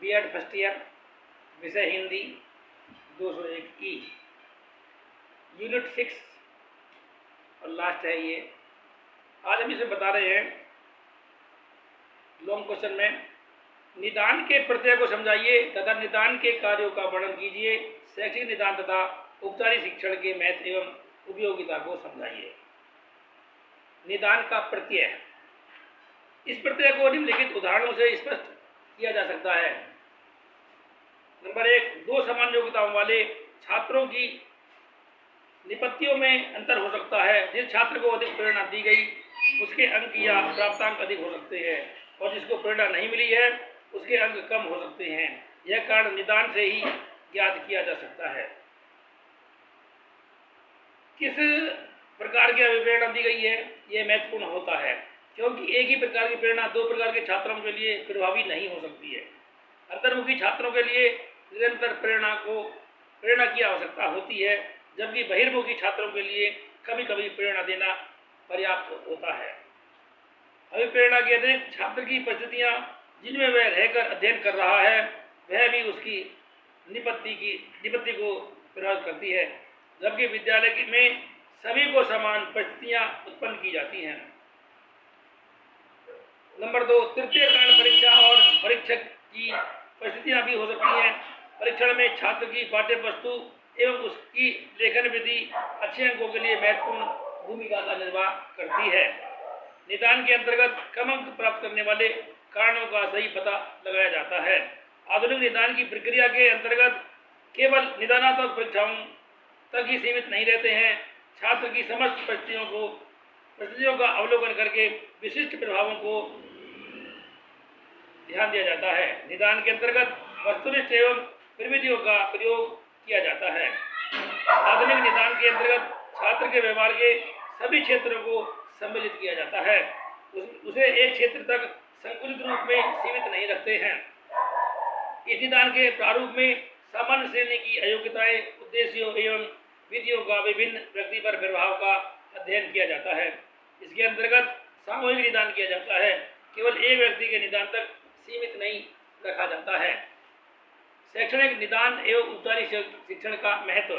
B.Ed first year, विषय हिंदी, 201 ई, unit 6 और last है ये। आज हम इसे बता रहे हैं लॉन्ग क्वेश्चन में, निदान के प्रत्यय को समझाइए तथा निदान के कार्यों का वर्णन कीजिए। शैक्षिक निदान तथा औपचारिक शिक्षण के महत्व एवं उपयोगिता को समझाइए। निदान का प्रत्यय, इस प्रत्यय को निम्नलिखित उदाहरणों से स्पष्ट किया जा सकता है। नंबर 1, दो समान योग्यताओं वाले छात्रों की निपत्तियों में अंतर हो सकता है। जिस छात्र को अधिक प्रेरणा दी गई उसके अंक या प्राप्तांक अधिक हो सकते हैं और जिसको प्रेरणा नहीं मिली है उसके अंक कम हो सकते हैं। यह कारण निदान से ही ज्ञात किया जा सकता है। किस प्रकार की अभिप्रेरणा दी गई है यह महत्वपूर्ण होता है, क्योंकि एक ही प्रकार की प्रेरणा दो प्रकार के छात्रों के लिए प्रभावी नहीं हो सकती है। अंतर्मुखी छात्रों के लिए निरंतर प्रेरणा की आवश्यकता होती है, जबकि बहिर्मुखी छात्रों के लिए कभी कभी प्रेरणा देना पर्याप्त होता है। अभिप्रेरणा के अतिरिक्त छात्र की परिस्थितियां जिनमें वह रहकर अध्ययन कर रहा है वह भी उसकी निपत्ति को प्रभावित करती है, जबकि विद्यालय में सभी को समान परिस्थितियां उत्पन्न की जाती हैं। नंबर 2, तृतीय कारण परीक्षा और परीक्षक की परिस्थितियां भी हो सकती हैं। परीक्षण में छात्र की पाठ्य वस्तु एवं उसकी लेखन विधि अच्छे अंकों के लिए महत्वपूर्ण भूमिका का निर्वाह करती है। निदान के अंतर्गत कम अंक प्राप्त करने वाले कारणों का सही पता लगाया जाता है। आधुनिक निदान की प्रक्रिया के अंतर्गत केवल निदानात्मक परीक्षाओं तक ही सीमित नहीं रहते हैं। छात्र की समस्त परिस्थितियों का अवलोकन करके विशिष्ट प्रभावों को ध्यान दिया जाता है। निदान के अंतर्गत वस्तुनिष्ठ एवं प्रविधियों का प्रयोग किया जाता है। आधुनिक निदान के अंतर्गत छात्र के व्यवहार के सभी क्षेत्रों को सम्मिलित किया जाता है, उसे एक क्षेत्र तक संकुचित रूप में सीमित नहीं रखते हैं। इस निदान के प्रारूप में सामान्य श्रेणी की अयोग्यताएं, उद्देश्यों एवं विधियों का विभिन्न व्यक्ति पर प्रभाव का अध्ययन किया जाता है। इसके अंतर्गत सामूहिक निदान किया जाता है, केवल एक व्यक्ति के निदान तक सीमित नहीं रखा जाता है। शैक्षणिक निदान एवं औपचारिक शिक्षण का महत्व।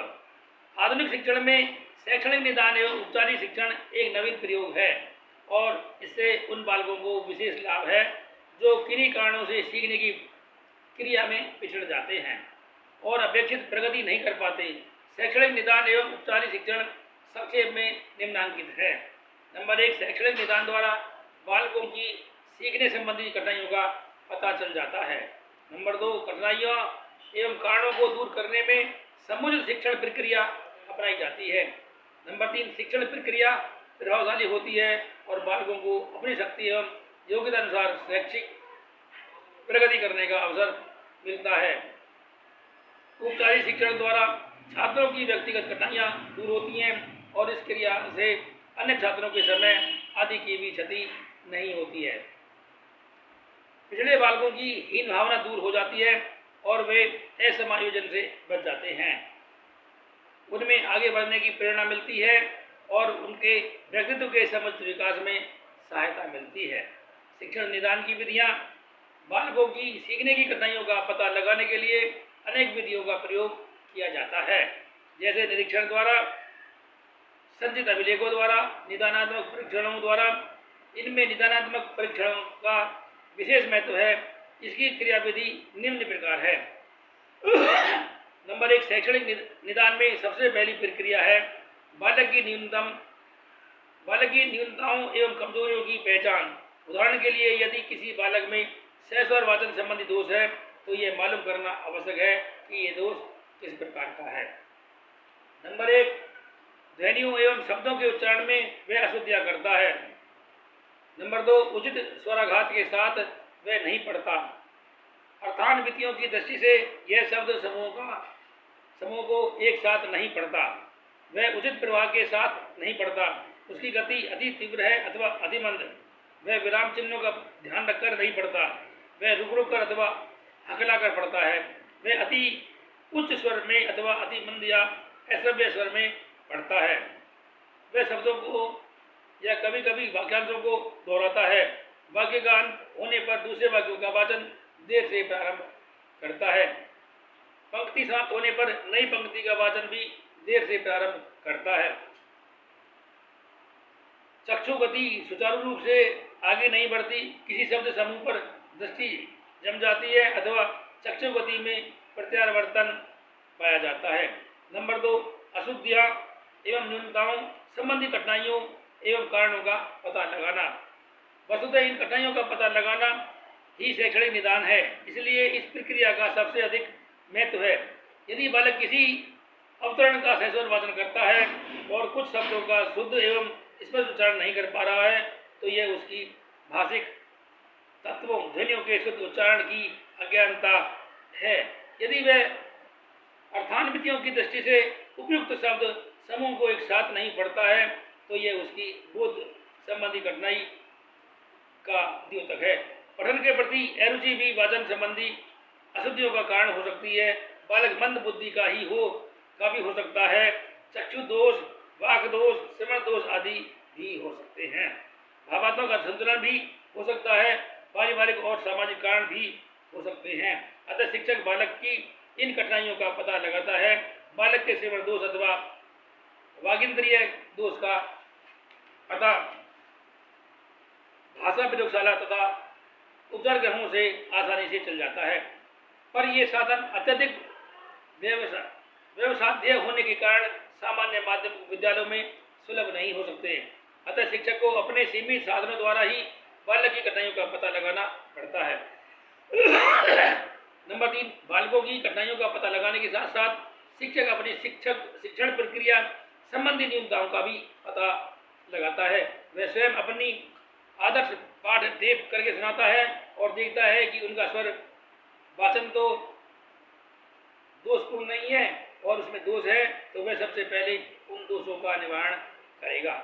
आधुनिक शिक्षण में शैक्षणिक निदान एवं औपचारिक शिक्षण एक नवीन प्रयोग है और इससे उन बालकों को विशेष लाभ है जो किन्हीं कारणों से सीखने की क्रिया में पिछड़ जाते हैं और अपेक्षित प्रगति नहीं कर पाते। शैक्षणिक निदान एवं औपचारिक शिक्षण संक्षेप में निम्नांकित है। नंबर 1, शैक्षणिक निदान द्वारा बालकों की सीखने संबंधी कठिनाइयों का पता चल जाता है। नंबर 2, कठिनाइयों एवं कारणों को दूर करने में समुचित शिक्षण प्रक्रिया अपनाई जाती है। नंबर 3, शिक्षण प्रक्रिया प्रभावशाली होती है और बालकों को अपनी शक्ति एवं योग्यता अनुसार शैक्षिक प्रगति करने का अवसर मिलता है। औपचारिक शिक्षण द्वारा छात्रों की व्यक्तिगत कठिनाइयाँ दूर होती हैं और इस क्रिया से अन्य छात्रों के समय आदि की भी क्षति नहीं होती है। पिछड़े बालकों की हीन भावना दूर हो जाती है और वे असमायोजन से बच जाते हैं। उनमें आगे बढ़ने की प्रेरणा मिलती है और उनके व्यक्तित्व के समग्र विकास में सहायता मिलती है। शिक्षण निदान की विधियाँ। बालकों की सीखने की कठिनाइयों का पता लगाने के लिए अनेक विधियों का प्रयोग किया जाता है, जैसे निरीक्षण द्वारा, संचित अभिलेखों द्वारा, निदानात्मक परीक्षणों द्वारा। इनमें निदानात्मक परीक्षणों का विशेष महत्व है। इसकी क्रियाविधि निम्न प्रकार है। नंबर 1, शैक्षणिक निदान में सबसे पहली प्रक्रिया है बालक की न्यूनताओं एवं कमजोरियों की पहचान। उदाहरण के लिए, यदि किसी बालक में सहस्वर वाचन संबंधी दोष है तो यह मालूम करना आवश्यक है कि यह दोष किस प्रकार का है। नंबर 1, ध्वनियों एवं शब्दों के उच्चारण में वह अशुद्धियाँ करता है। नंबर 2, उचित स्वराघात के साथ वह नहीं पढ़ता। अर्थान्वितियों की दृष्टि से यह शब्द समूह को एक साथ नहीं पढ़ता। वह उचित प्रवाह के साथ नहीं पढ़ता। उसकी गति अति तीव्र है अथवा अति मंद। वह विराम चिन्हों का ध्यान रखकर नहीं पढ़ता। वह रुक रुक कर अथवा हकलाकर पढ़ता है। वह अति उच्च स्वर में अथवा अति मंद या अश्रव्य स्वर में पढ़ता है। वह शब्दों को या कभी कभी वाक्यांशों को दोहराता है। वाक्य का अंत होने पर दूसरे वाक्यों का वाचन देर से प्रारंभ करता है। पंक्ति समाप्त होने पर नई पंक्ति का वाचन भी देर से प्रारंभ करता है। चक्षु गति सुचारू रूप से आगे नहीं बढ़ती, किसी शब्द समूह पर दृष्टि जम जाती है अथवा चक्षु गति में प्रत्यावर्तन पाया जाता है। नंबर 2, अशुद्धियां एवं न्यूनताओं संबंधी कठिनाइयों एवं कारणों का पता लगाना। वस्तुतः इन कठिनाइयों का पता लगाना ही शैक्षणिक निदान है, इसलिए इस प्रक्रिया का सबसे अधिक महत्व है। यदि बालक किसी अवतरण का सही वाचन करता है और कुछ शब्दों का शुद्ध एवं स्पष्ट उच्चारण नहीं कर पा रहा है, तो यह उसकी भाषिक तत्वों ध्वनियों के शुद्ध उच्चारण की अज्ञानता है। यदि वह अर्थान्वितियों की दृष्टि से उपयुक्त शब्द समूह को एक साथ नहीं पढ़ता है, तो यह उसकी बोध संबंधी कठिनाई का द्योतक है। पठन के प्रति अरुचि भी वाचन संबंधी अशुद्धियों का कारण हो सकती है। बालक मंद बुद्धि का भी हो सकता है। चक्षु दोष, वाक दोष, श्रवण दोष आदि भी हो सकते हैं। भावात्मक असंतुलन भी हो सकता है। पारिवारिक और सामाजिक कारण भी हो सकते हैं। अतः शिक्षक बालक की इन कठिनाइयों का पता लगाता है। बालक के श्रवण दोष अथवा वागिंद्रिय दोष का पता भाषा प्रयोगशाला तथा उपचार ग्रहों से आसानी से चल जाता है, पर ये साधन अत्यधिक व्यवसाध्य होने के कारण सामान्य माध्यमिक विद्यालयों में सुलभ नहीं हो सकते। अतः शिक्षक को अपने सीमित साधनों द्वारा ही बालक की कठिनाइयों का पता लगाना पड़ता है। नंबर 3, बालकों की कठिनाइयों का पता लगाने के साथ साथ शिक्षक अपनी शिक्षण प्रक्रिया संबंधी न्यूनताओं का भी पता लगाता है। वह स्वयं अपनी आदर्श पाठ टेप करके सुनाता है और देखता है कि उनका स्वर वाचन तो दोषपूर्ण नहीं है और उसमें दोष है, तो वह सबसे पहले उन दोषों का निवारण करेगा।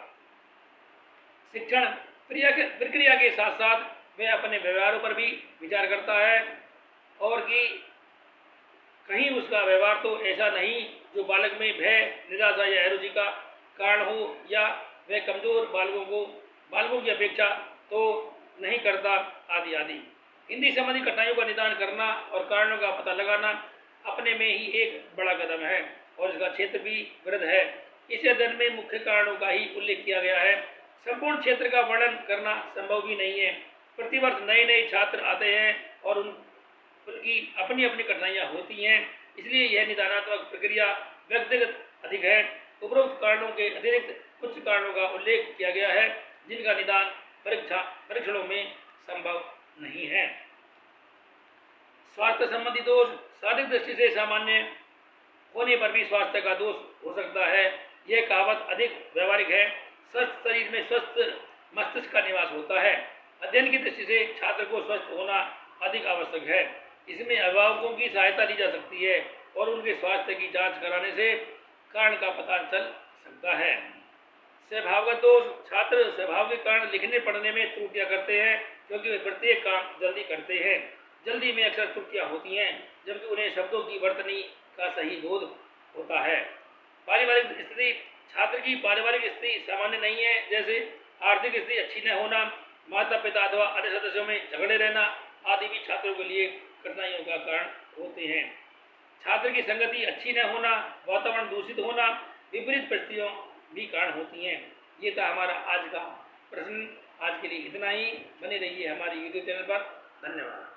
शिक्षण प्रक्रिया के साथ साथ वह अपने व्यवहारों पर भी विचार करता है और कि कहीं उसका व्यवहार तो ऐसा नहीं जो बालक में भय, निराशा या अरुचि का कारण हो, या वह कमजोर बालकों की अपेक्षा तो नहीं करता, आदि आदि। हिंदी संबंधी कठिनाइयों का निदान करना और कारणों का पता लगाना अपने में ही एक बड़ा कदम है और इसका क्षेत्र भी वृहद है। इस अध्ययन में मुख्य कारणों का ही उल्लेख किया गया है। संपूर्ण क्षेत्र का वर्णन करना संभव भी नहीं है। प्रतिवर्ष नए छात्र आते हैं और उनकी अपनी अपनी कठिनाइयाँ होती हैं, इसलिए यह निदानात्मक प्रक्रिया व्यक्तिगत अधिक है। उपरोक्त कारणों के अतिरिक्त कुछ कारणों का उल्लेख किया गया है जिनका निदान परीक्षणों में संभव नहीं है। स्वास्थ्य संबंधी दोष शारीरिक दृष्टि से सामान्य होने पर भी स्वास्थ्य का दोष हो सकता है। यह कहावत अधिक व्यवहारिक है। स्वस्थ शरीर में स्वस्थ मस्तिष्क का निवास होता है। अध्ययन की दृष्टि से छात्र को स्वस्थ होना अधिक आवश्यक है। इसमें अभिभावकों की सहायता ली जा सकती है और उनके स्वास्थ्य की जांच कराने से कारण का पता चल सकता है। स्वभावगत दोष, छात्र स्वभाव के कारण लिखने पढ़ने में त्रुटियां करते हैं क्योंकि वे प्रत्येक काम जल्दी करते हैं। जल्दी में अक्सर त्रुटियां होती हैं जबकि उन्हें शब्दों की वर्तनी का सही बोध होता है। पारिवारिक स्थिति, छात्र की पारिवारिक स्थिति सामान्य नहीं है, जैसे आर्थिक स्थिति अच्छी न होना, माता पिता अथवा अन्य सदस्यों में झगड़े रहना आदि भी छात्रों के लिए कठिनाइयों का कारण होते हैं। छात्र की संगति अच्छी न होना, वातावरण दूषित होना, विपरीत परिस्थितियों भी कारण होती हैं। ये था हमारा आज का प्रश्न। आज के लिए इतना ही। बने रहिए हमारी यूट्यूब चैनल पर। धन्यवाद।